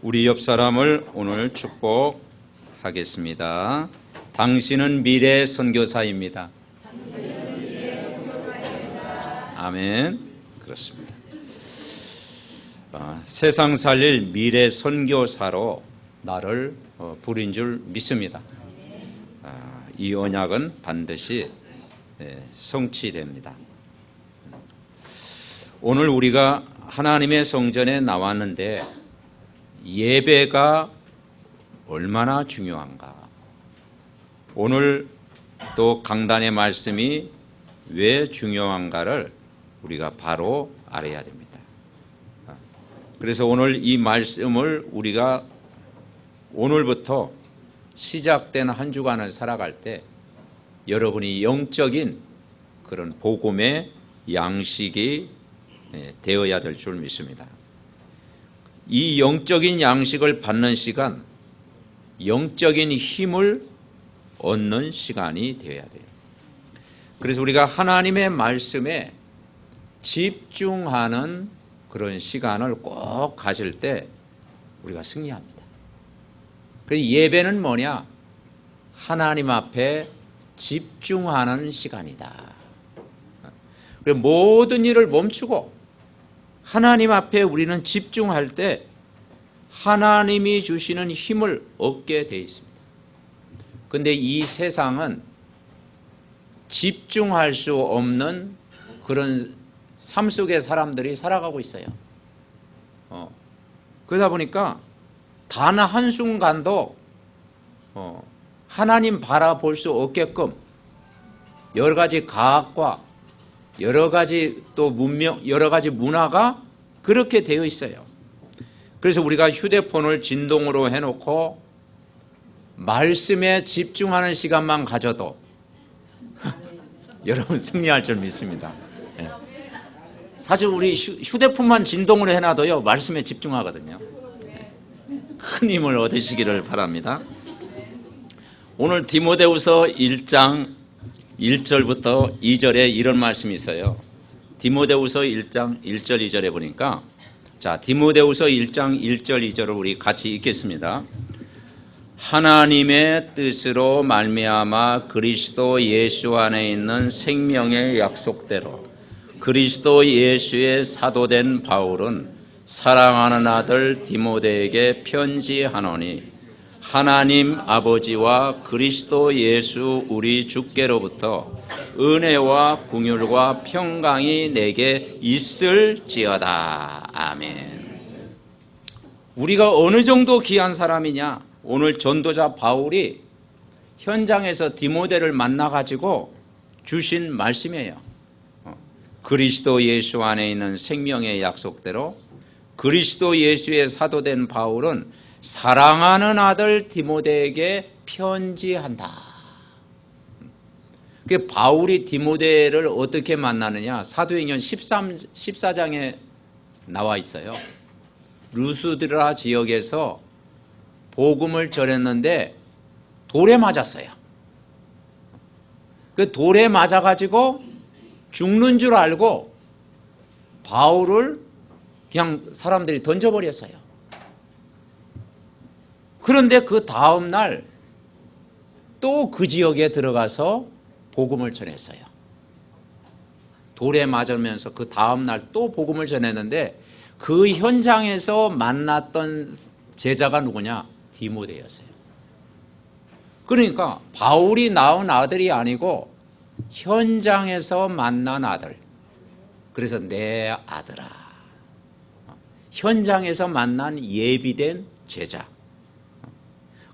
우리 옆 사람을 오늘 축복하겠습니다. 당신은 미래 선교사입니다. 아멘. 그렇습니다. 세상 살릴 미래 선교사로 나를 부린 줄 믿습니다. 이 언약은 반드시 성취됩니다. 오늘 우리가 하나님의 성전에 나왔는데 예배가 얼마나 중요한가. 오늘 또 강단의 말씀이 왜 중요한가를 우리가 바로 알아야 됩니다. 그래서 오늘 이 말씀을 우리가 오늘부터 시작된 한 주간을 살아갈 때 여러분이 영적인 그런 복음의 양식이 되어야 될 줄 믿습니다. 이 영적인 양식을 받는 시간, 영적인 힘을 얻는 시간이 되어야 돼요. 그래서 우리가 하나님의 말씀에 집중하는 그런 시간을 꼭 가질 때 우리가 승리합니다. 그래서 예배는 뭐냐? 하나님 앞에 집중하는 시간이다. 그래서 모든 일을 멈추고 하나님 앞에 우리는 집중할 때 하나님이 주시는 힘을 얻게 되어 있습니다. 그런데 이 세상은 집중할 수 없는 그런 삶 속의 사람들이 살아가고 있어요. 그러다 보니까 단 한순간도 하나님 바라볼 수 없게끔 여러 가지 과학과 여러 가지 또 문명, 여러 가지 문화가 그렇게 되어 있어요. 그래서 우리가 휴대폰을 진동으로 해놓고 말씀에 집중하는 시간만 가져도 여러분 승리할 줄 믿습니다. 사실 우리 휴대폰만 진동으로 해놔도요 말씀에 집중하거든요. 큰 힘을 얻으시기를 바랍니다. 오늘 디모데후서 1장 1절부터 2절에 이런 말씀이 있어요. 디모데후서 1장 1절 2절에 보니까 디모데후서 1장 1절 2절을 우리 같이 읽겠습니다. 하나님의 뜻으로 말미암아 그리스도 예수 안에 있는 생명의 약속대로 그리스도 예수의 사도된 바울은 사랑하는 아들 디모데에게 편지하노니 하나님 아버지와 그리스도 예수 우리 주께로부터 은혜와 긍휼과 평강이 내게 있을지어다. 아멘. 우리가 어느 정도 귀한 사람이냐? 오늘 전도자 바울이 현장에서 디모데를 만나가지고 주신 말씀이에요. 그리스도 예수 안에 있는 생명의 약속대로 그리스도 예수의 사도된 바울은 사랑하는 아들 디모데에게 편지한다. 그 바울이 디모데를 어떻게 만나느냐? 사도행전 14장에 나와 있어요. 루스드라 지역에서 복음을 전했는데 돌에 맞았어요. 그 돌에 맞아가지고 죽는 줄 알고 바울을 그냥 사람들이 던져버렸어요. 그런데 그 다음 날 또 그 지역에 들어가서 복음을 전했어요. 돌에 맞으면서 그 다음 날 또 복음을 전했는데 그 현장에서 만났던 제자가 누구냐? 디모데였어요. 그러니까 바울이 낳은 아들이 아니고 현장에서 만난 아들. 그래서 내 아들아. 현장에서 만난 예비된 제자.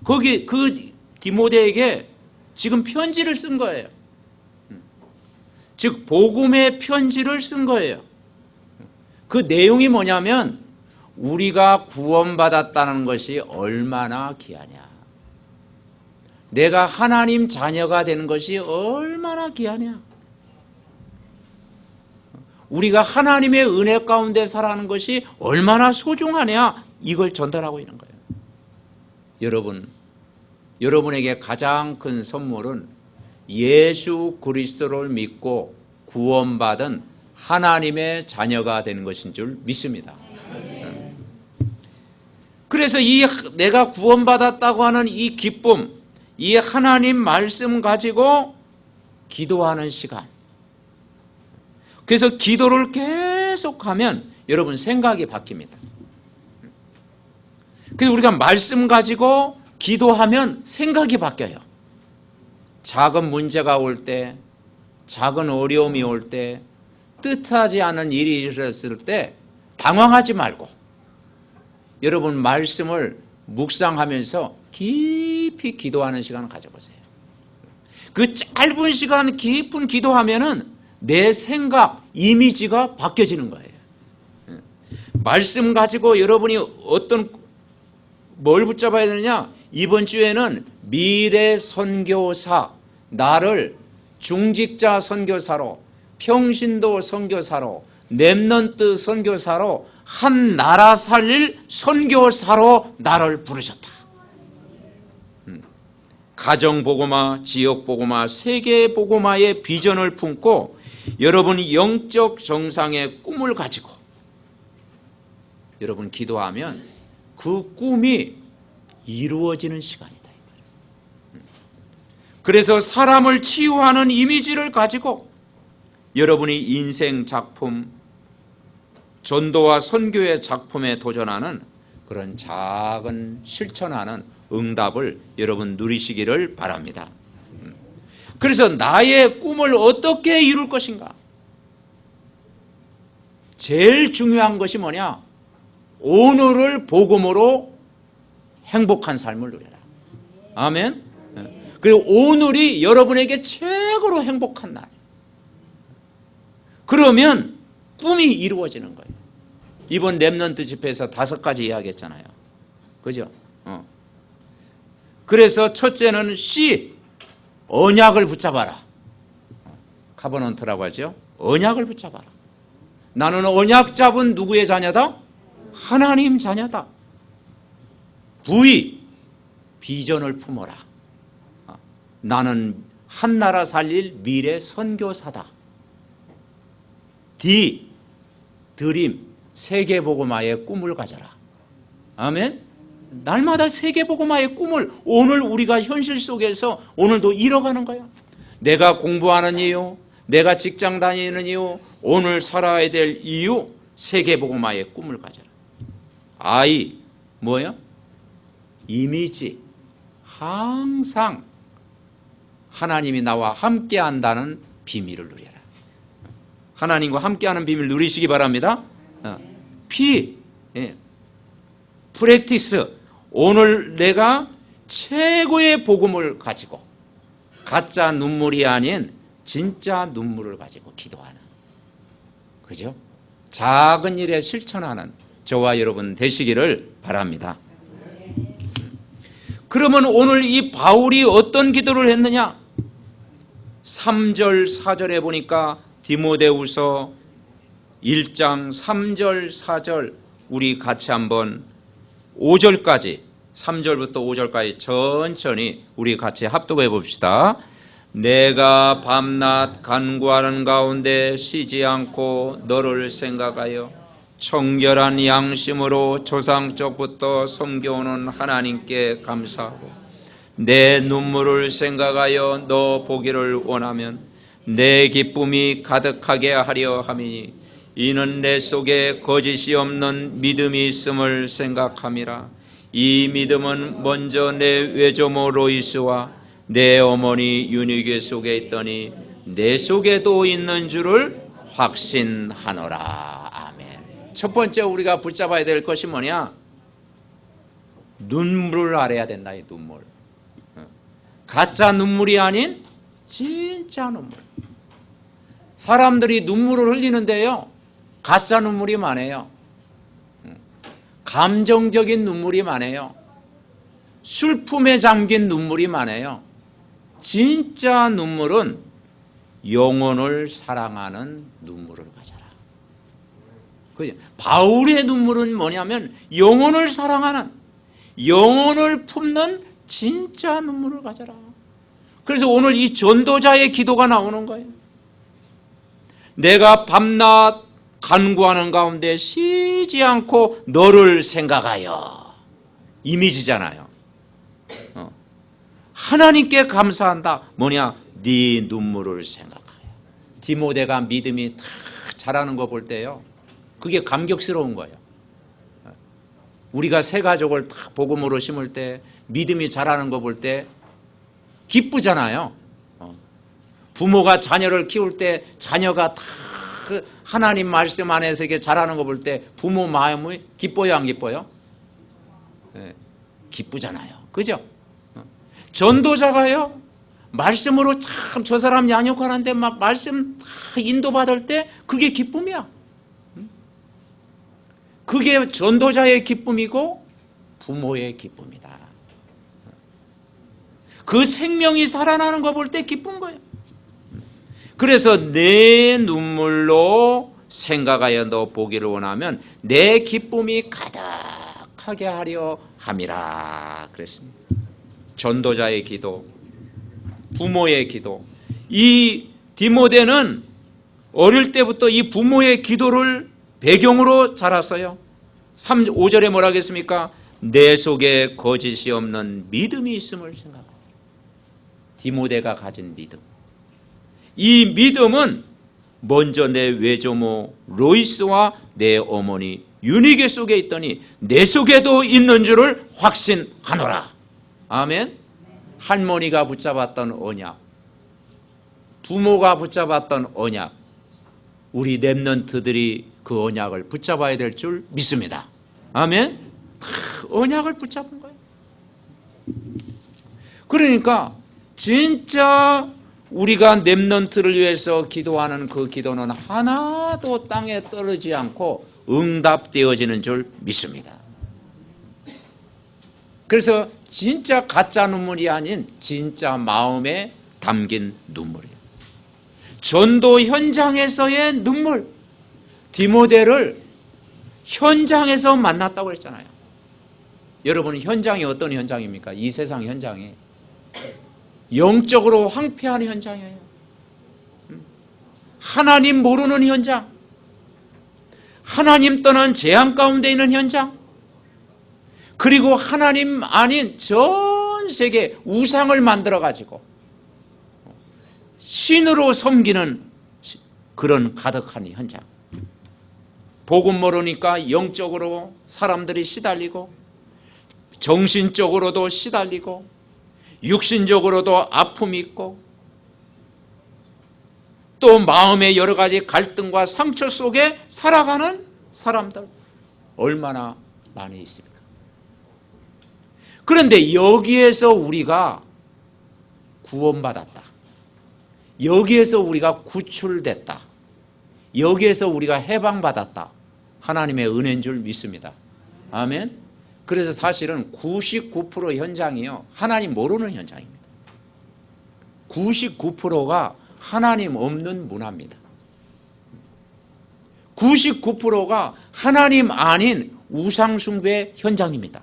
거기 그 디모데에게 지금 편지를 쓴 거예요. 즉 복음의 편지를 쓴 거예요. 그 내용이 뭐냐면 우리가 구원받았다는 것이 얼마나 귀하냐. 내가 하나님 자녀가 되는 것이 얼마나 귀하냐. 우리가 하나님의 은혜 가운데 살아가는 것이 얼마나 소중하냐. 이걸 전달하고 있는 거예요. 여러분에게 가장 큰 선물은 예수 그리스도를 믿고 구원받은 하나님의 자녀가 되는 것인 줄 믿습니다. 그래서 이 내가 구원받았다고 하는 이 기쁨, 이 하나님 말씀 가지고 기도하는 시간. 그래서 기도를 계속하면 여러분 생각이 바뀝니다. 그래서 우리가 말씀 가지고 기도하면 생각이 바뀌어요. 작은 문제가 올 때, 작은 어려움이 올 때, 뜻하지 않은 일이 일어났을 때 당황하지 말고 여러분 말씀을 묵상하면서 깊이 기도하는 시간을 가져보세요. 그 짧은 시간 깊은 기도하면은 내 생각, 이미지가 바뀌어지는 거예요. 말씀 가지고 여러분이 뭘 붙잡아야 되느냐? 이번 주에는 미래 선교사, 나를 중직자 선교사로, 평신도 선교사로, 렘넌트 선교사로, 한 나라 살릴 선교사로 나를 부르셨다. 가정복음화, 지역복음화, 세계복음화의 비전을 품고 여러분이 영적 정상의 꿈을 가지고 여러분 기도하면 그 꿈이 이루어지는 시간이다. 그래서 사람을 치유하는 이미지를 가지고 여러분이 인생 작품, 전도와 선교의 작품에 도전하는 그런 작은 실천하는 응답을 여러분 누리시기를 바랍니다. 그래서 나의 꿈을 어떻게 이룰 것인가? 제일 중요한 것이 뭐냐? 오늘을 복음으로 행복한 삶을 누려라. 아멘. 그리고 오늘이 여러분에게 최고로 행복한 날. 그러면 꿈이 이루어지는 거예요. 이번 렘넌트 집회에서 5가지 이야기했잖아요. 그죠? 그래서 첫째는 C, 언약을 붙잡아라. 카버넌트라고 하죠. 언약을 붙잡아라. 나는 언약 잡은 누구의 자녀다? 하나님 자녀다. V, 비전을 품어라. 나는 한 나라 살릴 미래 선교사다. D, 드림, 세계복음화의 꿈을 가져라. 아멘. 날마다 세계복음화의 꿈을 오늘 우리가 현실 속에서 오늘도 이뤄가는 거야. 내가 공부하는 이유, 내가 직장 다니는 이유, 오늘 살아야 될 이유, 세계복음화의 꿈을 가져라. I, 뭐야? 이미지. 항상 하나님이 나와 함께한다는 비밀을 누려라. 하나님과 함께하는 비밀을 누리시기 바랍니다. P, 프랙티스. 오늘 내가 최고의 복음을 가지고 가짜 눈물이 아닌 진짜 눈물을 가지고 기도하는, 그죠? 작은 일에 실천하는 저와 여러분 되시기를 바랍니다. 그러면 오늘 이 바울이 어떤 기도를 했느냐? 3절 4절에 보니까 디모데후서 1장 3절 4절 우리 같이 한번 5절까지 3절부터 5절까지 천천히 우리 같이 합독해 봅시다. 내가 밤낮 간구하는 가운데 쉬지 않고 너를 생각하여 청결한 양심으로 조상적부터 섬겨오는 하나님께 감사하고 내 눈물을 생각하여 너 보기를 원하면 내 기쁨이 가득하게 하려 함이니 이는 내 속에 거짓이 없는 믿음이 있음을 생각함이라. 이 믿음은 먼저 내 외조모 로이스와 내 어머니 유니게 속에 있더니 내 속에도 있는 줄을 확신하노라. 아멘. 첫 번째 우리가 붙잡아야 될 것이 뭐냐? 눈물을 알아야 된다. 이 눈물. 가짜 눈물이 아닌 진짜 눈물. 사람들이 눈물을 흘리는데요, 가짜 눈물이 많아요. 감정적인 눈물이 많아요. 슬픔에 잠긴 눈물이 많아요. 진짜 눈물은 영혼을 사랑하는 눈물을 가져라. 바울의 눈물은 뭐냐면 영혼을 사랑하는, 영혼을 품는 진짜 눈물을 가져라. 그래서 오늘 이 전도자의 기도가 나오는 거예요. 내가 밤낮 간구하는 가운데 쉬지 않고 너를 생각하여. 이미지잖아요. 하나님께 감사한다. 뭐냐? 네 눈물을 생각하여. 디모데가 믿음이 다 자라는 거 볼 때요, 그게 감격스러운 거예요. 우리가 새 가족을 다 복음으로 심을 때, 믿음이 자라는 거 볼 때 기쁘잖아요. 부모가 자녀를 키울 때 자녀가 다 하나님 말씀 안에서 이게 자라는 거 볼 때 부모 마음이 기뻐요, 안 기뻐요? 네, 기쁘잖아요. 그죠? 전도자가요, 말씀으로 참 저 사람 양육하는데 막 말씀 다 인도받을 때 그게 기쁨이야. 그게 전도자의 기쁨이고 부모의 기쁨이다. 그 생명이 살아나는 거 볼 때 기쁜 거예요. 그래서 내 눈물로 생각하여 너 보기를 원하면 내 기쁨이 가득하게 하려 함이라 그랬습니다. 전도자의 기도, 부모의 기도. 이 디모데는 어릴 때부터 이 부모의 기도를 배경으로 자랐어요. 5절에 뭐라 하겠습니까? 내 속에 거짓이 없는 믿음이 있음을 생각합니다. 디모데가 가진 믿음. 이 믿음은 먼저 내 외조모 로이스와 내 어머니 유니게 속에 있더니 내 속에도 있는 줄을 확신하노라. 아멘. 할머니가 붙잡았던 언약, 부모가 붙잡았던 언약, 우리 렘넌트들이 그 언약을 붙잡아야 될 줄 믿습니다. 아멘. 언약을 붙잡은 거예요. 그러니까 진짜 우리가 렘넌트를 위해서 기도하는 그 기도는 하나도 땅에 떨어지지 않고 응답되어지는 줄 믿습니다. 그래서 진짜 가짜 눈물이 아닌 진짜 마음에 담긴 눈물이에요. 전도 현장에서의 눈물. 디모데를 현장에서 만났다고 했잖아요. 여러분, 현장이 어떤 현장입니까? 이 세상 현장이 영적으로 황폐한 현장이에요. 하나님 모르는 현장, 하나님 떠난 재앙 가운데 있는 현장, 그리고 하나님 아닌 전 세계 우상을 만들어가지고 신으로 섬기는 그런 가득한 현장. 복음 모르니까 영적으로 사람들이 시달리고, 정신적으로도 시달리고, 육신적으로도 아픔이 있고, 또 마음의 여러 가지 갈등과 상처 속에 살아가는 사람들 얼마나 많이 있습니까? 그런데 여기에서 우리가 구원받았다, 여기에서 우리가 구출됐다, 여기에서 우리가 해방받았다, 하나님의 은혜인 줄 믿습니다. 아멘. 그래서 사실은 99% 현장이요, 하나님 모르는 현장입니다. 99%가 하나님 없는 문화입니다. 99%가 하나님 아닌 우상숭배 현장입니다.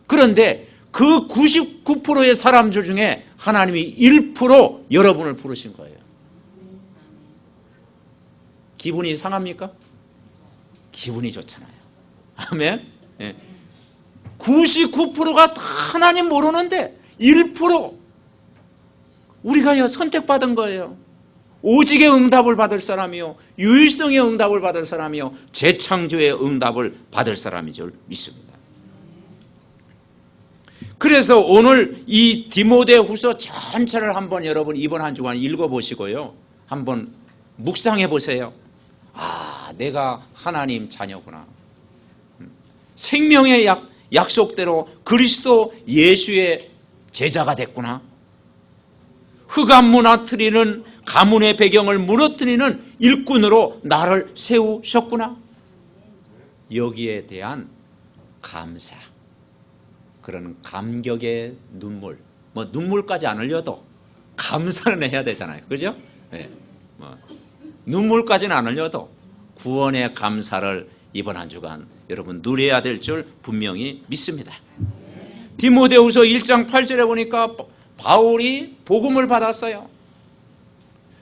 그런데 그 99%의 사람들 중에 하나님이 1% 여러분을 부르신 거예요. 기분이 상합니까? 기분이 좋잖아요. 아멘. 네. 99%가 다 하나님 모르는데 1% 우리가 선택받은 거예요. 오직의 응답을 받을 사람이요, 유일성의 응답을 받을 사람이요, 재창조의 응답을 받을 사람인 줄 믿습니다. 그래서 오늘 이 디모데후서 전체를 한번 여러분 이번 한 주간 읽어보시고요, 한번 묵상해 보세요. 아, 내가 하나님 자녀구나. 생명의 약속대로 그리스도 예수의 제자가 됐구나. 흑암 무너뜨리는 가문의 배경을 무너뜨리는 일꾼으로 나를 세우셨구나. 여기에 대한 감사, 그런 감격의 눈물, 뭐 눈물까지 안 흘려도 감사는 해야 되잖아요. 그죠? 네. 눈물까지는 안 흘려도 구원의 감사를 이번 한 주간 여러분 누려야 될 줄 분명히 믿습니다. 디모데후서 1장 8절에 보니까 바울이 복음을 받았어요.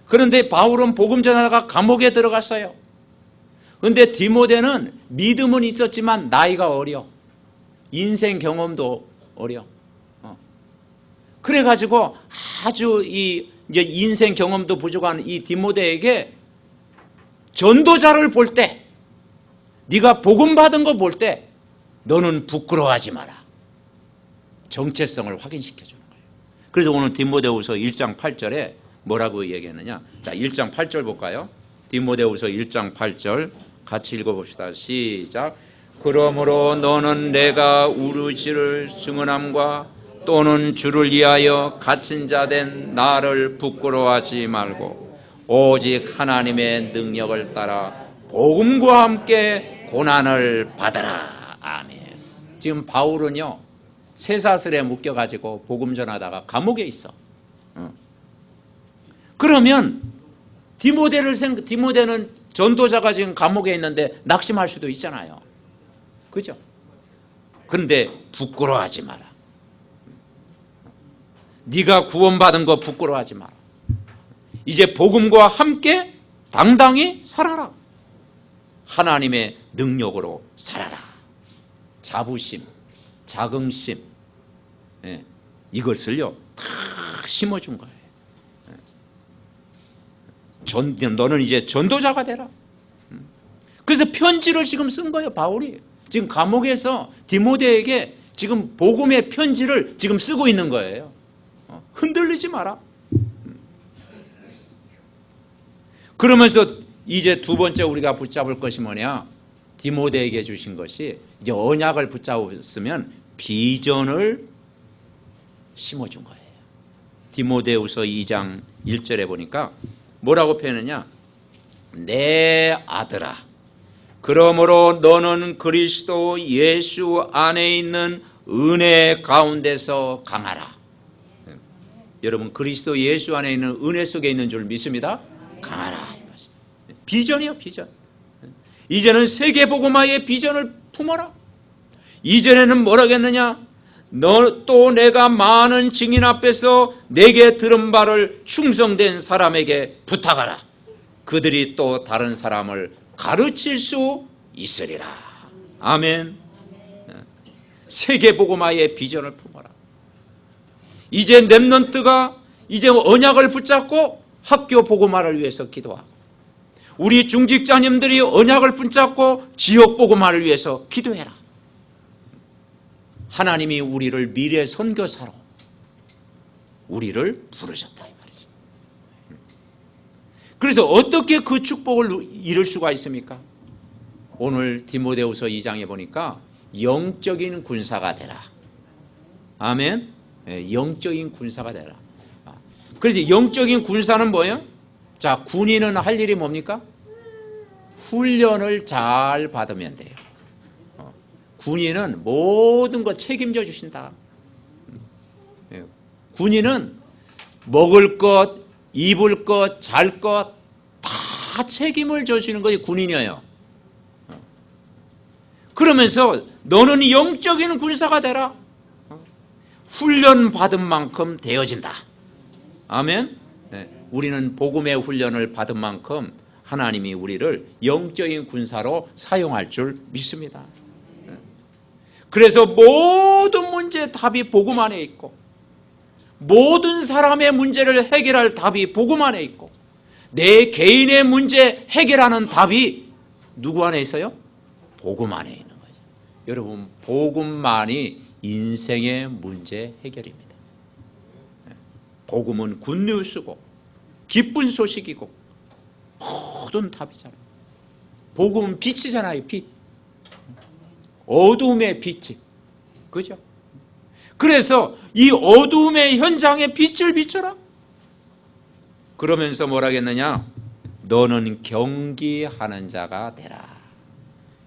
그런데 바울은 복음 전하다가 감옥에 들어갔어요. 그런데 디모데는 믿음은 있었지만 나이가 어려. 인생 경험도 어려. 그래가지고 아주 이제 인생 경험도 부족한 이 디모데에게 전도자를 볼 때, 네가 복음 받은 거 볼 때 너는 부끄러워하지 마라. 정체성을 확인시켜 주는 거예요. 그래서 오늘 디모데후서 1장 8절에 뭐라고 얘기했느냐? 자, 1장 8절 볼까요? 디모데후서 1장 8절 같이 읽어봅시다. 시작. 그러므로 너는 내가 우르시를 증언함과 또는 주를 위하여 갇힌 자 된 나를 부끄러워하지 말고 오직 하나님의 능력을 따라 복음과 함께 고난을 받아라. 아멘. 지금 바울은요, 쇠사슬에 묶여가지고 복음 전하다가 감옥에 있어. 그러면 디모데는 전도자가 지금 감옥에 있는데 낙심할 수도 있잖아요. 그죠? 그런데 부끄러워하지 마라. 네가 구원받은 거 부끄러워하지 마라. 이제 복음과 함께 당당히 살아라. 하나님의 능력으로 살아라. 자부심, 자긍심, 이것을요 다 심어준 거예요. 너는 이제 전도자가 되라. 그래서 편지를 지금 쓴 거예요. 바울이 지금 감옥에서 디모데에게 지금 복음의 편지를 지금 쓰고 있는 거예요. 흔들리지 마라. 그러면서 이제 두 번째 우리가 붙잡을 것이 뭐냐? 디모데에게 주신 것이, 이제 언약을 붙잡았으면 비전을 심어준 거예요. 디모데후서 2장 1절에 보니까 뭐라고 표현하냐? 내 아들아, 그러므로 너는 그리스도 예수 안에 있는 은혜 가운데서 강하라. 여러분, 그리스도 예수 안에 있는 은혜 속에 있는 줄 믿습니다. 강하라. 비전이요, 비전. 이제는 세계복음화의 비전을 품어라. 이전에는 뭐라겠느냐? 너 또 내가 많은 증인 앞에서 내게 들은 바를 충성된 사람에게 부탁하라. 그들이 또 다른 사람을 가르칠 수 있으리라. 아멘. 세계복음화의 비전을 품어라. 이제 렘넌트가 이제 언약을 붙잡고 학교 복음화를 위해서 기도하고, 우리 중직자님들이 언약을 붙잡고 지역 복음화를 위해서 기도해라. 하나님이 우리를 미래 선교사로 우리를 부르셨다 이 말이죠. 그래서 어떻게 그 축복을 이룰 수가 있습니까? 오늘 디모데후서 2장에 보니까 영적인 군사가 되라. 아멘. 영적인 군사가 되라. 그래서 영적인 군사는 뭐예요? 자, 군인은 할 일이 뭡니까? 훈련을 잘 받으면 돼요. 군인은 모든 거 책임져 주신다. 군인은 먹을 것, 입을 것, 잘 것 다 책임을 져주시는 것이 군인이에요. 그러면서 너는 영적인 군사가 되라. 훈련 받은 만큼 되어진다. 아멘. 우리는 복음의 훈련을 받은 만큼 하나님이 우리를 영적인 군사로 사용할 줄 믿습니다. 그래서 모든 문제의 답이 복음 안에 있고, 모든 사람의 문제를 해결할 답이 복음 안에 있고, 내 개인의 문제 해결하는 답이 누구 안에 있어요? 복음 안에 있는 거죠. 여러분, 복음만이 인생의 문제 해결입니다. 복음은 굿뉴스고 기쁜 소식이고 모든 답이잖아요. 복음은 빛이잖아요. 빛. 어두움의 빛이. 그죠? 그래서 이 어두움의 현장에 빛을 비춰라. 그러면서 뭐라겠느냐? 너는 경기하는 자가 되라.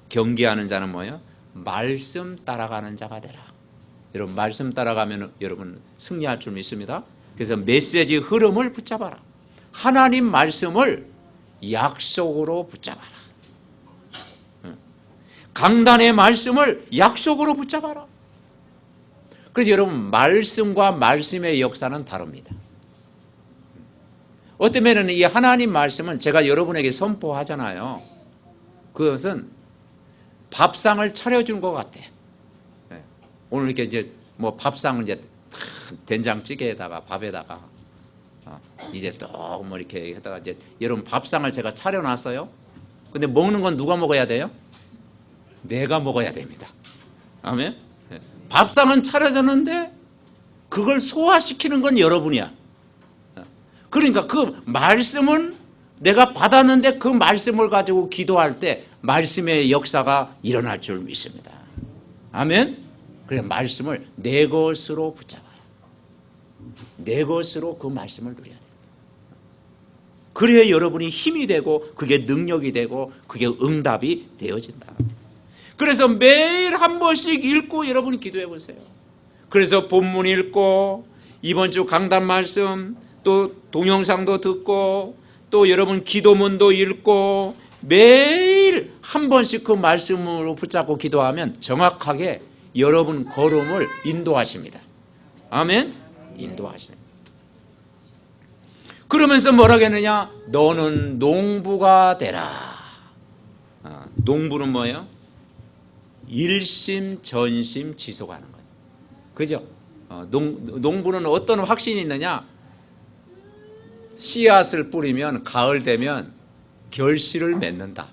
경기하는 자는 뭐예요? 말씀 따라가는 자가 되라. 여러분, 말씀 따라가면 여러분 승리할 줄 믿습니다. 그래서 메시지 흐름을 붙잡아라. 하나님 말씀을 약속으로 붙잡아라. 강단의 말씀을 약속으로 붙잡아라. 그래서 여러분, 말씀과 말씀의 역사는 다릅니다. 어떤 면에는 이 하나님 말씀은 제가 여러분에게 선포하잖아요. 그것은 밥상을 차려준 것 같아. 오늘 이렇게 이제 뭐 밥상을 이제 된장찌개에다가 밥에다가 이제 또 뭐 이렇게 해다가 이제 여러분 밥상을 제가 차려놨어요. 근데 먹는 건 누가 먹어야 돼요? 내가 먹어야 됩니다. 아멘. 밥상은 차려졌는데 그걸 소화시키는 건 여러분이야. 그러니까 그 말씀은 내가 받았는데 그 말씀을 가지고 기도할 때 말씀의 역사가 일어날 줄 믿습니다. 아멘. 그래 말씀을 내 것으로 붙잡아라. 내 것으로 그 말씀을 누려야 돼. 그래야 여러분이 힘이 되고 그게 능력이 되고 그게 응답이 되어진다. 그래서 매일 한 번씩 읽고 여러분 기도해 보세요. 그래서 본문 읽고 이번 주 강단 말씀 또 동영상도 듣고 또 여러분 기도문도 읽고 매일 한 번씩 그 말씀으로 붙잡고 기도하면 정확하게 여러분 걸음을 인도하십니다. 아멘. 인도하십니다. 그러면서 뭐라겠느냐? 너는 농부가 되라. 농부는 뭐예요? 일심전심 지속하는 거예요. 그죠? 농부는 어떤 확신이 있느냐? 씨앗을 뿌리면 가을 되면 결실을 맺는다.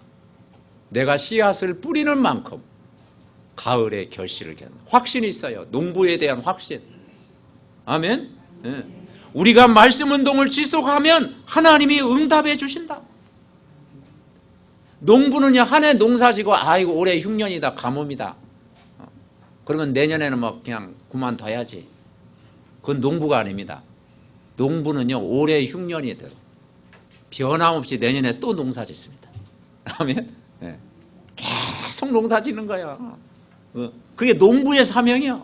내가 씨앗을 뿌리는 만큼 가을에 결실을 맺는다. 확신이 있어요. 농부에 대한 확신. 아멘. 네. 우리가 말씀 운동을 지속하면 하나님이 응답해 주신다. 농부는요, 한 해 농사지고 아이고 올해 흉년이다 가뭄이다. 그러면 내년에는 뭐 그냥 그만둬야지. 그건 농부가 아닙니다. 농부는요, 올해 흉년이든 변함없이 내년에 또 농사 짓습니다. 아멘. 네. 계속 농사 짓는 거야. 그게 농부의 사명이야.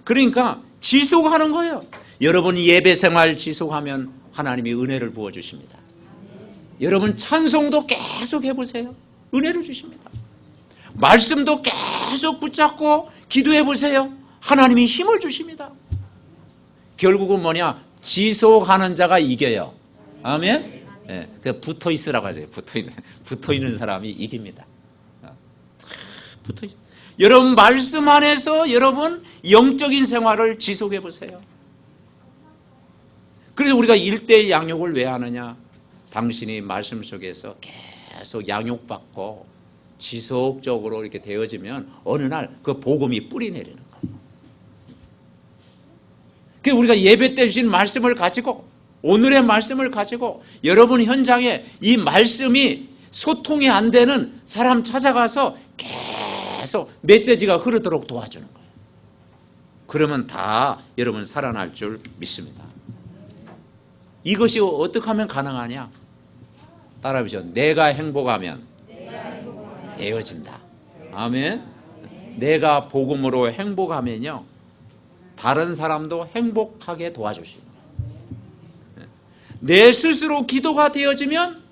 그러니까 지속하는 거예요. 여러분 예배 생활 지속하면 하나님이 은혜를 부어주십니다. 여러분 찬송도 계속 해보세요. 은혜를 주십니다. 말씀도 계속 붙잡고 기도해 보세요. 하나님이 힘을 주십니다. 결국은 뭐냐? 지속하는 자가 이겨요. 아멘. 네, 붙어 있으라고 하세요. 붙어 있는 사람이 이깁니다. 붙어 있. 여러분 말씀 안에서 여러분 영적인 생활을 지속해 보세요. 그래서 우리가 1대1 양육을 왜 하느냐? 당신이 말씀 속에서 계속 양육받고 지속적으로 이렇게 되어지면 어느 날 그 복음이 뿌리 내리는 거예요. 그래서 우리가 예배 때 주신 말씀을 가지고 오늘의 말씀을 가지고 여러분 현장에 이 말씀이 소통이 안 되는 사람 찾아가서 계속 메시지가 흐르도록 도와주는 거예요. 그러면 다 여러분 살아날 줄 믿습니다. 이것이 어떻게 하면 가능하냐? 따라해보시죠. 내가 행복하면 되어진다. 아멘. 내가 복음으로 행복하면요, 다른 사람도 행복하게 도와주시는 거예요. 내 스스로 기도가 되어지면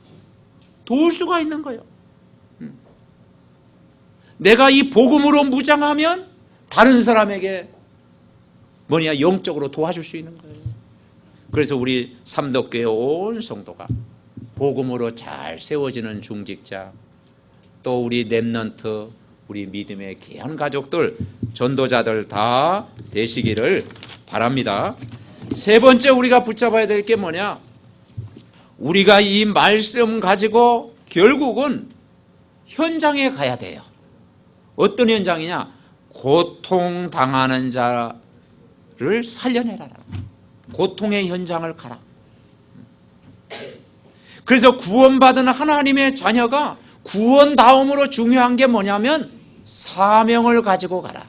도울 수가 있는 거예요. 내가 이 복음으로 무장하면 다른 사람에게 뭐냐 영적으로 도와줄 수 있는 거예요. 그래서 우리 삼덕교회 온 성도가 복음으로 잘 세워지는 중직자, 또 우리 렘넌트, 우리 믿음의 귀한 가족들, 전도자들 다 되시기를 바랍니다. 세 번째 우리가 붙잡아야 될 게 뭐냐? 우리가 이 말씀 가지고 결국은 현장에 가야 돼요. 어떤 현장이냐? 고통당하는 자를 살려내라. 고통의 현장을 가라. 그래서 구원받은 하나님의 자녀가 구원다움으로 중요한 게 뭐냐면 사명을 가지고 가라.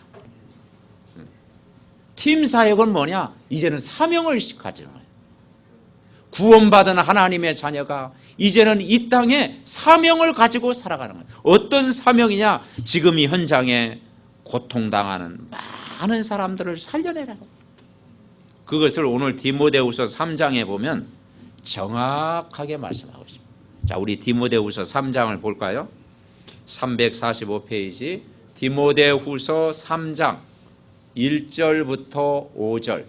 팀 사역은 뭐냐? 이제는 사명을 가지는 거예요. 구원받은 하나님의 자녀가 이제는 이 땅에 사명을 가지고 살아가는 거예요. 어떤 사명이냐? 지금 이 현장에 고통당하는 많은 사람들을 살려내라. 그것을 오늘 디모데후서 3장에 보면 정확하게 말씀하고 있습니다. 자, 우리 디모데후서 3장을 볼까요? 345페이지 디모데후서 3장 1절부터 5절.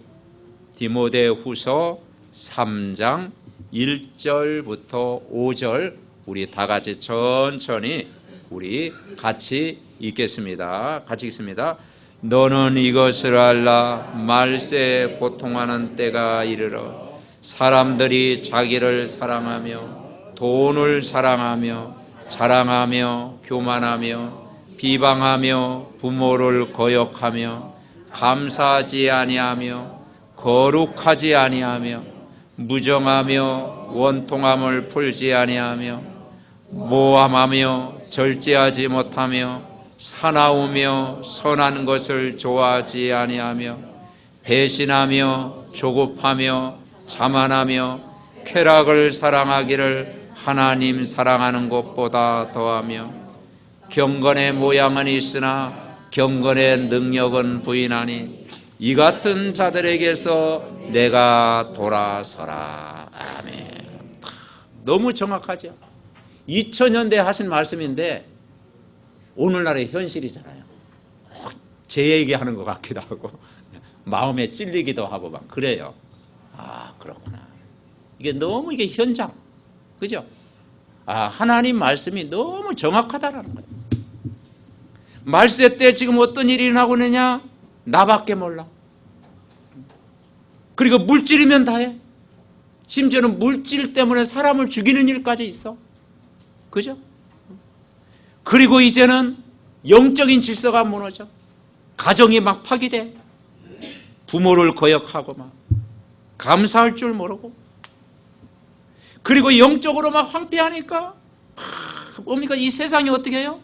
디모데후서 3장 1절부터 5절 우리 다 같이 천천히 우리 같이 읽겠습니다. 같이 읽습니다. 너는 이것을 알라. 말세에 고통하는 때가 이르러 사람들이 자기를 사랑하며 돈을 사랑하며 자랑하며 교만하며 비방하며 부모를 거역하며 감사하지 아니하며 거룩하지 아니하며 무정하며 원통함을 풀지 아니하며 모함하며 절제하지 못하며 사나우며 선한 것을 좋아하지 아니하며 배신하며 조급하며 자만하며 쾌락을 사랑하기를 하나님 사랑하는 것보다 더하며 경건의 모양은 있으나 경건의 능력은 부인하니 이 같은 자들에게서 내가 돌아서라. 아멘. 너무 정확하죠. 2000년대 하신 말씀인데 오늘날의 현실이잖아요. 제 얘기하는 것 같기도 하고 마음에 찔리기도 하고 막 그래요. 아, 그렇구나. 이게 너무 이게 현장, 그죠? 아, 하나님 말씀이 너무 정확하다라는 거예요. 말세 때 지금 어떤 일이 일어나고 있느냐? 나밖에 몰라. 그리고 물질이면 다해. 심지어는 물질 때문에 사람을 죽이는 일까지 있어. 그죠? 그리고 이제는 영적인 질서가 무너져. 가정이 막 파괴돼. 부모를 거역하고 막 감사할 줄 모르고. 그리고 영적으로 막 황폐하니까 뭡니까? 이 세상이 어떻게 해요?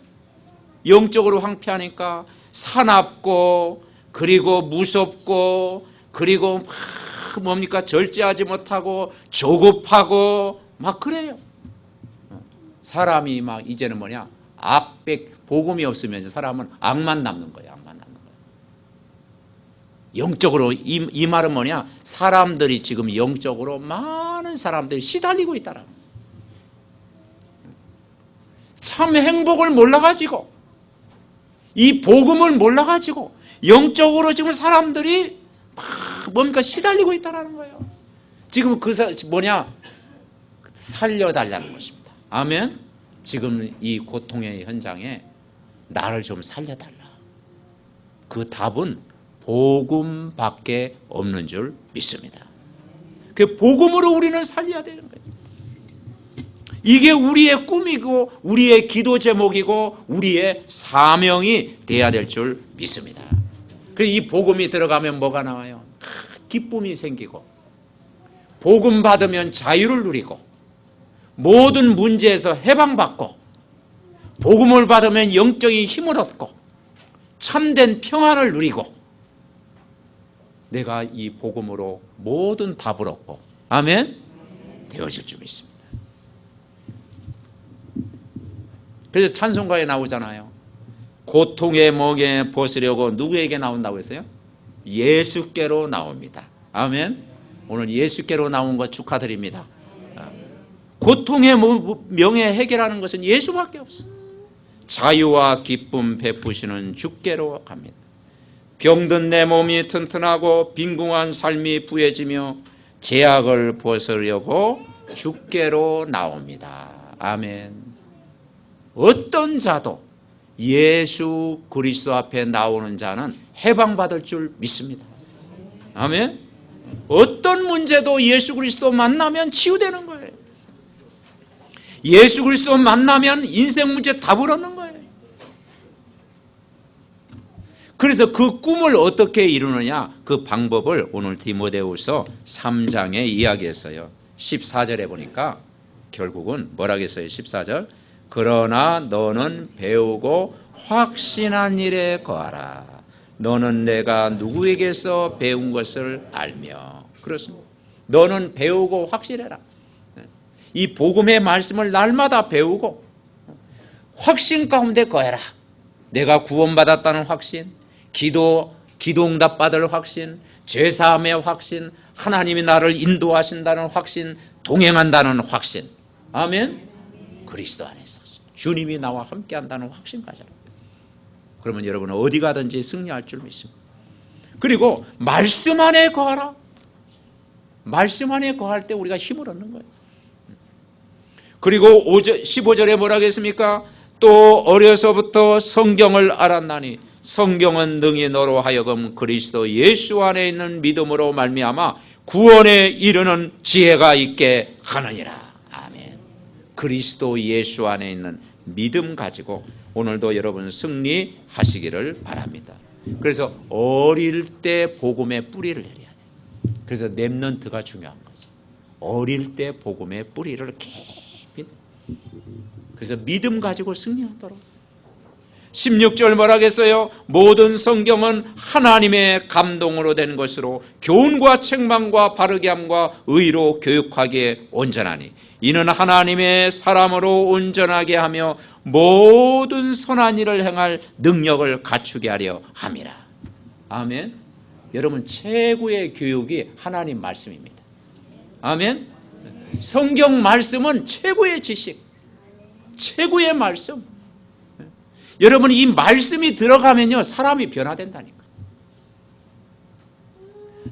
영적으로 황폐하니까 사납고 그리고 무섭고 그리고 막 뭡니까? 절제하지 못하고 조급하고 막 그래요. 사람이 막 이제는 뭐냐? 악백 복음이 없으면 사람은 악만 남는 거예요. 악만 남는 거예요. 영적으로 이 말은 뭐냐? 사람들이 지금 영적으로 많은 사람들이 시달리고 있다라는 거예요. 참 행복을 몰라가지고 이 복음을 몰라가지고 영적으로 지금 사람들이 막 뭡니까? 시달리고 있다라는 거예요. 지금 그 뭐냐? 살려달라는 것입니다. 아멘. 지금 이 고통의 현장에 나를 좀 살려달라. 그 답은 복음밖에 없는 줄 믿습니다. 그 복음으로 우리는 살려야 되는 거예요. 이게 우리의 꿈이고 우리의 기도 제목이고 우리의 사명이 돼야 될 줄 믿습니다. 그래서 이 복음이 들어가면 뭐가 나와요? 기쁨이 생기고 복음 받으면 자유를 누리고 모든 문제에서 해방받고 복음을 받으면 영적인 힘을 얻고 참된 평안을 누리고 내가 이 복음으로 모든 답을 얻고 아멘 되어질 줄 믿습니다. 그래서 찬송가에 나오잖아요. 고통의 멍에 벗으려고 누구에게 나온다고 했어요? 예수께로 나옵니다. 아멘. 오늘 예수께로 나온 것 축하드립니다. 고통의 명예 해결하는 것은 예수밖에 없어. 자유와 기쁨 베푸시는 주께로 갑니다. 병든 내 몸이 튼튼하고 빈궁한 삶이 부해지며 제약을 벗으려고 주께로 나옵니다. 아멘. 어떤 자도 예수 그리스도 앞에 나오는 자는 해방받을 줄 믿습니다. 아멘. 어떤 문제도 예수 그리스도 만나면 치유되는 거예요. 예수 그리스도 만나면 인생 문제 답을 얻는 거예요. 그래서 그 꿈을 어떻게 이루느냐 그 방법을 오늘 디모데후서 3장에 이야기했어요. 14절에 보니까 결국은 뭐라고 했어요? 14절 그러나 너는 배우고 확신한 일에 거하라. 너는 내가 누구에게서 배운 것을 알며. 그렇습니다. 너는 배우고 확실해라. 이 복음의 말씀을 날마다 배우고 확신 가운데 거해라. 내가 구원받았다는 확신, 기도 응답 받을 확신, 죄사함의 확신, 하나님이 나를 인도하신다는 확신, 동행한다는 확신. 아멘. 그리스도 안에서 주님이 나와 함께 한다는 확신 가져라. 그러면 여러분은 어디 가든지 승리할 줄 믿습니다. 그리고 말씀 안에 거하라. 말씀 안에 거할 때 우리가 힘을 얻는 거예요. 그리고 15절에 뭐라고 했습니까? 또 어려서부터 성경을 알았나니 성경은 능히 너로 하여금 그리스도 예수 안에 있는 믿음으로 말미암아 구원에 이르는 지혜가 있게 하느니라. 아멘. 그리스도 예수 안에 있는 믿음 가지고 오늘도 여러분 승리하시기를 바랍니다. 그래서 어릴 때 복음의 뿌리를 내려야 돼요. 그래서 렘넌트가 중요한 거죠. 어릴 때 복음의 뿌리를 깊이, 그래서 믿음 가지고 승리하도록. 16절 뭐라겠어요? 모든 성경은 하나님의 감동으로 된 것으로 교훈과 책망과 바르게 함과 의로 교육하기에 온전하니 이는 하나님의 사람으로 온전하게 하며 모든 선한 일을 행할 능력을 갖추게 하려 함이라. 아멘. 여러분, 최고의 교육이 하나님 말씀입니다. 아멘. 성경 말씀은 최고의 지식, 최고의 말씀. 여러분, 이 말씀이 들어가면요 사람이 변화된다니까.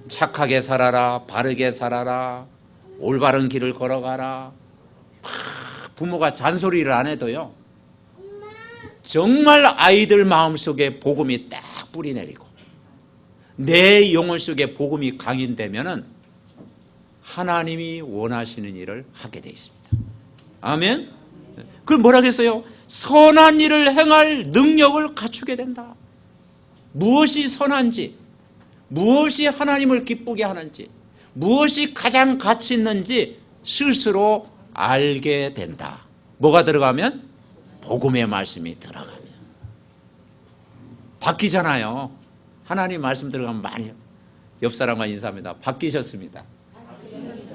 착하게 살아라, 바르게 살아라, 올바른 길을 걸어가라. 부모가 잔소리를 안 해도요 정말 아이들 마음속에 복음이 딱 뿌리 내리고 내 영혼 속에 복음이 강인되면은 하나님이 원하시는 일을 하게 돼 있습니다. 아멘. 그 뭐라 그랬어요? 선한 일을 행할 능력을 갖추게 된다. 무엇이 선한지, 무엇이 하나님을 기쁘게 하는지, 무엇이 가장 가치 있는지 스스로 알게 된다. 뭐가 들어가면? 복음의 말씀이 들어가면. 바뀌잖아요. 하나님 말씀 들어가면 많이. 옆 사람과 인사합니다. 바뀌셨습니다.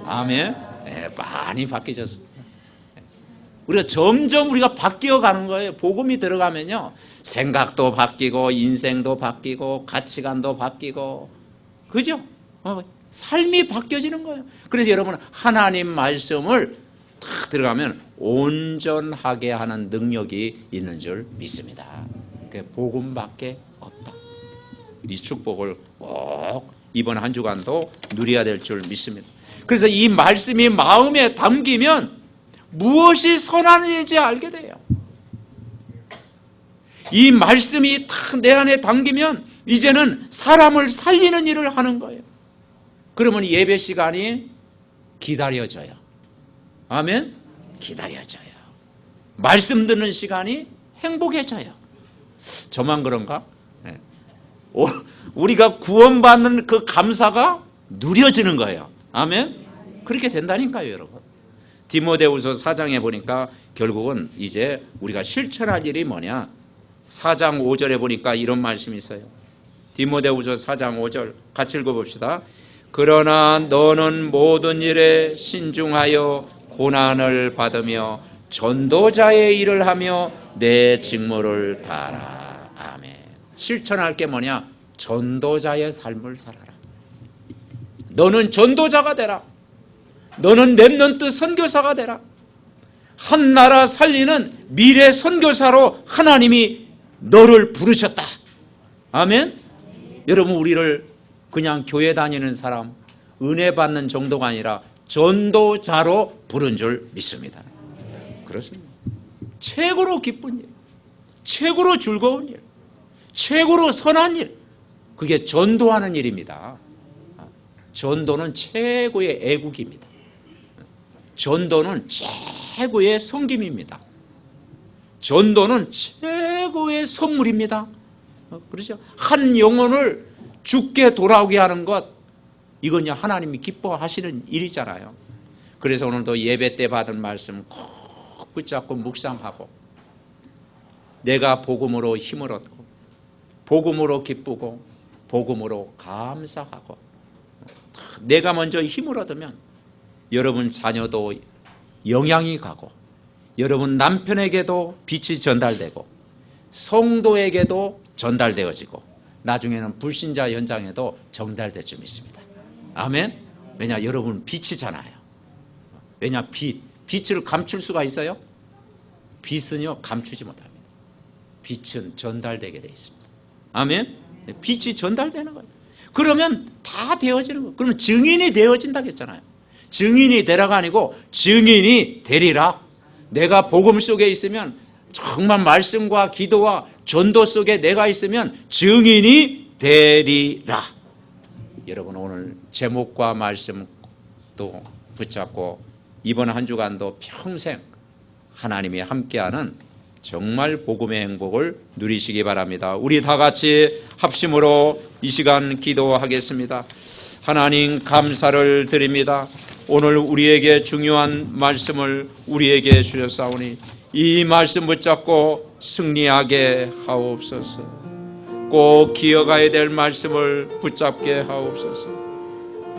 아멘. 네, 많이 바뀌셨습니다. 우리가 점점 우리가 바뀌어가는 거예요. 복음이 들어가면요 생각도 바뀌고 인생도 바뀌고 가치관도 바뀌고, 그죠? 삶이 바뀌어지는 거예요. 그래서 여러분, 하나님 말씀을 탁 들어가면 온전하게 하는 능력이 있는 줄 믿습니다. 그게 복음밖에 없다. 이 축복을 꼭 이번 한 주간도 누려야 될 줄 믿습니다. 그래서 이 말씀이 마음에 담기면 무엇이 선한 일인지 알게 돼요. 이 말씀이 다 내 안에 담기면 이제는 사람을 살리는 일을 하는 거예요. 그러면 예배 시간이 기다려져요. 아멘. 기다려져요. 말씀 듣는 시간이 행복해져요. 저만 그런가? 네. 우리가 구원받는 그 감사가 누려지는 거예요. 아멘. 그렇게 된다니까요, 여러분. 디모데후서 4장에 보니까 결국은 이제 우리가 실천할 일이 뭐냐? 4장 5절에 보니까 이런 말씀이 있어요. 디모데후서 4장 5절 같이 읽어봅시다. 그러나 너는 모든 일에 신중하여 고난을 받으며 전도자의 일을 하며 내 직무를 다하라. 아멘. 실천할 게 뭐냐? 전도자의 삶을 살아라. 너는 전도자가 되라. 너는 렘넌트 선교사가 되라. 한 나라 살리는 미래 선교사로 하나님이 너를 부르셨다. 아멘. 여러분, 우리를 그냥 교회 다니는 사람, 은혜 받는 정도가 아니라 전도자로 부른 줄 믿습니다. 그렇습니다. 최고로 기쁜 일, 최고로 즐거운 일, 최고로 선한 일, 그게 전도하는 일입니다. 전도는 최고의 애국입니다. 전도는 최고의 섬김입니다. 전도는 최고의 선물입니다. 그렇죠? 한 영혼을 죽게 돌아오게 하는 것, 이건 하나님이 기뻐하시는 일이잖아요. 그래서 오늘도 예배 때 받은 말씀 꼭 붙잡고 묵상하고, 내가 복음으로 힘을 얻고 복음으로 기쁘고 복음으로 감사하고, 내가 먼저 힘을 얻으면 여러분 자녀도 영향이 가고, 여러분 남편에게도 빛이 전달되고, 성도에게도 전달되어지고, 나중에는 불신자 현장에도 전달될 줄 믿습니다. 아멘. 왜냐, 여러분 빛이잖아요. 왜냐, 빛을 감출 수가 있어요? 빛은요 감추지 못합니다. 빛은 전달되게 되어 있습니다. 아멘. 빛이 전달되는 거예요. 그러면 다 되어지는 거예요. 그러면 증인이 되어진다고 했잖아요. 증인이 되라가 아니고 증인이 되리라. 내가 복음 속에 있으면 정말 말씀과 기도와 전도 속에 내가 있으면 증인이 되리라. 여러분, 오늘 제목과 말씀도 붙잡고 이번 한 주간도 평생 하나님이 함께하는 정말 복음의 행복을 누리시기 바랍니다. 우리 다 같이 합심으로 이 시간 기도하겠습니다. 하나님, 감사를 드립니다. 오늘 우리에게 중요한 말씀을 우리에게 주셨사오니 이 말씀 붙잡고 승리하게 하옵소서. 꼭 기억해야 될 말씀을 붙잡게 하옵소서.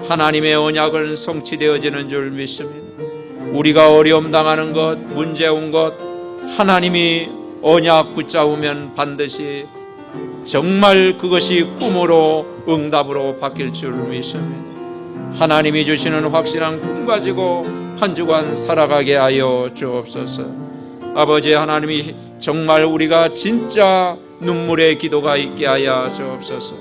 하나님의 언약은 성취되어지는 줄 믿습니다. 우리가 어려움 당하는 것, 문제 온 것, 하나님이 언약 붙잡으면 반드시 정말 그것이 꿈으로 응답으로 바뀔 줄 믿습니다. 하나님이 주시는 확실한 꿈 가지고 한 주간 살아가게 하여 주옵소서. 아버지 하나님이 정말 우리가 진짜 눈물의 기도가 있게 하여 주옵소서.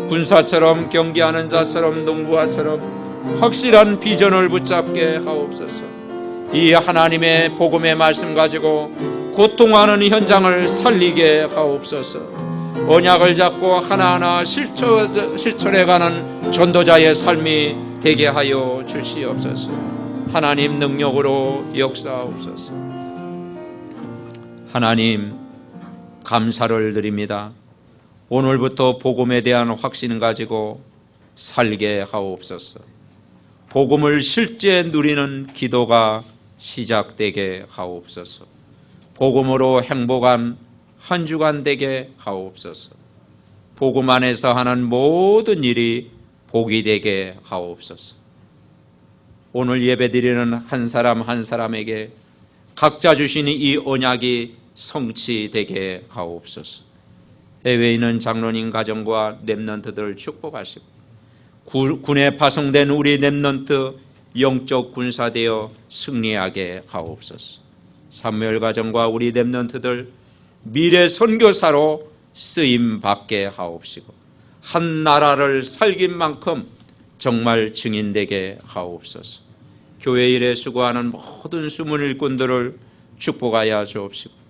군사처럼 경계하는 자처럼 농부와처럼 확실한 비전을 붙잡게 하옵소서. 이 하나님의 복음의 말씀 가지고 고통하는 현장을 살리게 하옵소서. 언약을 잡고 하나하나 실천해가는 전도자의 삶이 되게 하여 주시옵소서. 하나님 능력으로 역사하옵소서. 하나님, 감사를 드립니다. 오늘부터 복음에 대한 확신을 가지고 살게 하옵소서. 복음을 실제 누리는 기도가 시작되게 하옵소서. 복음으로 행복한 한 주간 되게 하옵소서. 복음 안에서 하는 모든 일이 복이 되게 하옵소서. 오늘 예배드리는 한 사람 한 사람에게 각자 주신 이 언약이 성취되게 하옵소서. 해외에 있는 장로님 가정과 렘넌트들을 축복하시고 군에 파송된 우리 렘넌트 영적 군사되어 승리하게 하옵소서. 사무엘 가정과 우리 렘넌트들 미래 선교사로 쓰임 받게 하옵시고 한 나라를 살긴 만큼 정말 증인되게 하옵소서. 교회 일에 수고하는 모든 숨은 일꾼들을 축복하여 주옵시고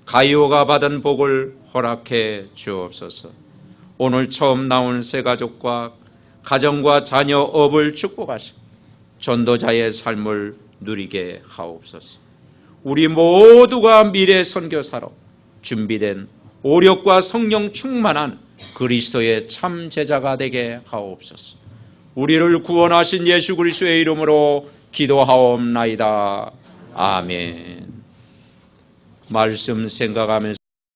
가이오가 받은 복을 허락해 주옵소서. 오늘 처음 나온 새 가족과 가정과 자녀 업을 축복하시고 전도자의 삶을 누리게 하옵소서. 우리 모두가 미래 선교사로 준비된 오력과 성령 충만한 그리스도의 참 제자가 되게 하옵소서. 우리를 구원하신 예수 그리스도의 이름으로 기도하옵나이다. 아멘. 말씀 생각하면서